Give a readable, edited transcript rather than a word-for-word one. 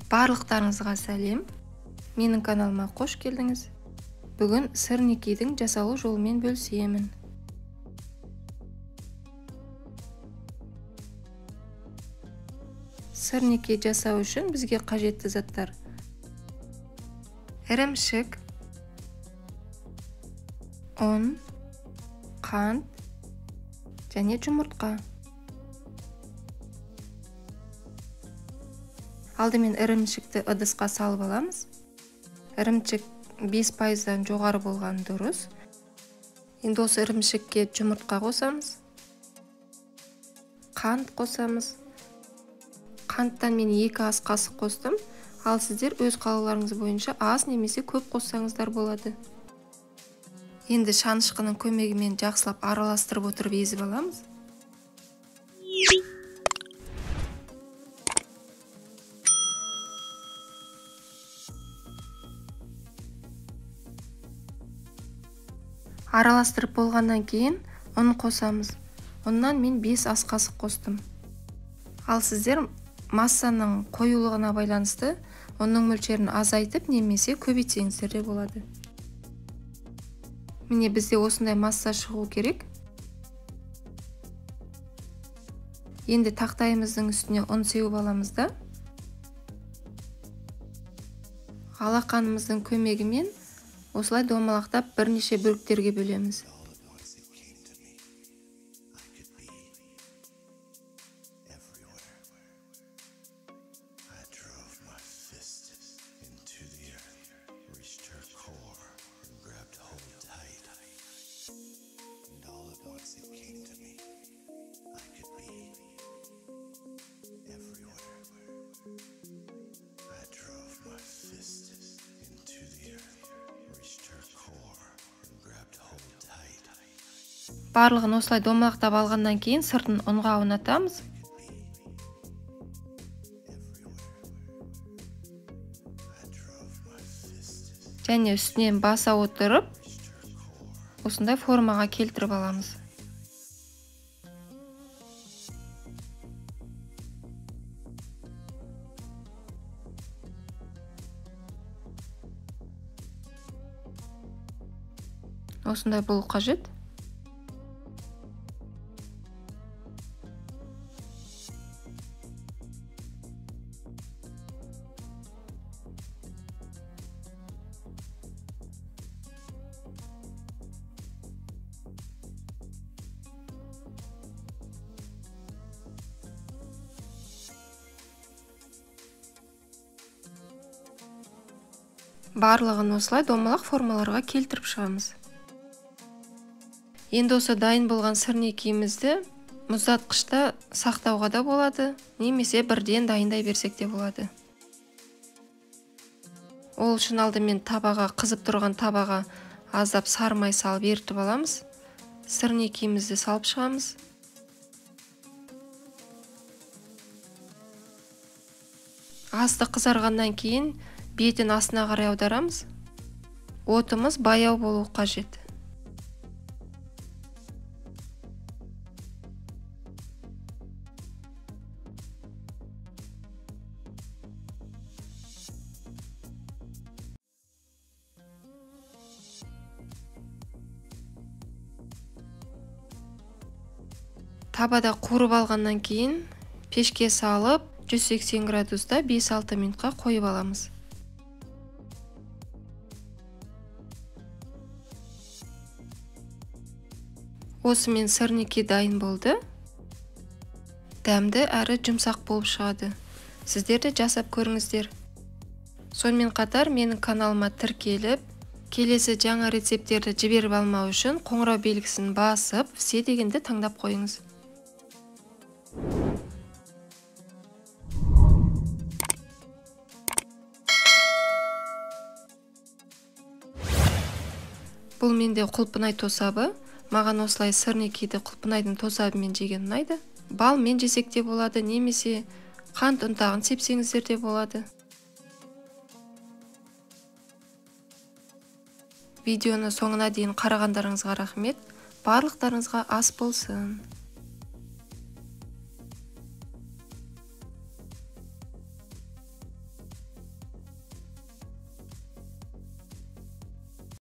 Барлықтарыңызға сәлем. Менің каналыма қош келдіңіз. Бүгін сырникейдің жасалу жолымен бөлісемін. Сырникей жасау үшін бізге қажетті заттар: ірімшік, ұн, қант және жұмыртқа. Алдымен ірімшікті ыдысқа салып аламыз. Ірімшік 5%-дан жоғары болған дұрыс. Енді осы ірімшікке жұмыртқа қосамыз. Қант қосамыз. Қанттан мен 2 ас қасық қостым, ал сіздер өз қалауларыңыз бойынша аз немесе көп қоссаңыздар болады. Енді шанышқының көмегімен жақсылап араластырып отырып езіп аламыз. Араластырып болғаннан кейін ұн қосамыз. Ұннан мен 5 ас қасық қостым. Ал сіздер массаның қоюлығына байланысты ұнның мөлшерін азайтып немесе көбейтсеңіздер де болады. Міне бізде осындай масса шығу керек. Енді тақтайымыздың үстіне ұн сеуіп аламыз да. Алақанымыздың көмегімен осылай домалақтап бірнеше бөліктерге бөлеміз. Барлығын осылай домалақтап алғаннан кейін сыртын ұнға аунатамыз. Және үстінен баса отырып, осындай формаға келтіріп аламыз. Осындай болу қажет. Барлығын осылай домалақ формаларға келтіріп шығамыз. Енді осы дайын болған сырникейімізді мұздатқышта сақтауға да болады, немесе бірден дайындай берсек те болады. Ол үшін алдымен табаға, қызып тұрған табаға аздап сары май салып ерітіп аламыз. Сырникейімізді салып шығамыз. Асты қызарғаннан кейін бетін астына қарай аударамыз. Отымыз баяу болу қажет. Табада қуырып алғаннан кейін пешке салып 180 градуста 5-6 минутқа қойып аламыз. Осымен сырникей дайын болды. Дәмді әрі жұмсақ болып шығады. Сіздер де жасап көріңіздер. Сонымен қатар менің каналыма тіркеліп, келесі жаңа рецептерді жіберіп алмау үшін қоңырау белгісін басып, все дегенді таңдап қойыңыз. Бұл менде құлпынай тосабы. Маған осылай сырникейді құлпынайдың тосабымен жеген ұнайды. Балмен жесек те болады, немесе қант ұнтағын сепсеңіздер де болады. Видеоны соңына дейін қарағандарыңызға рахмет. Барлықтарыңызға ас болсын.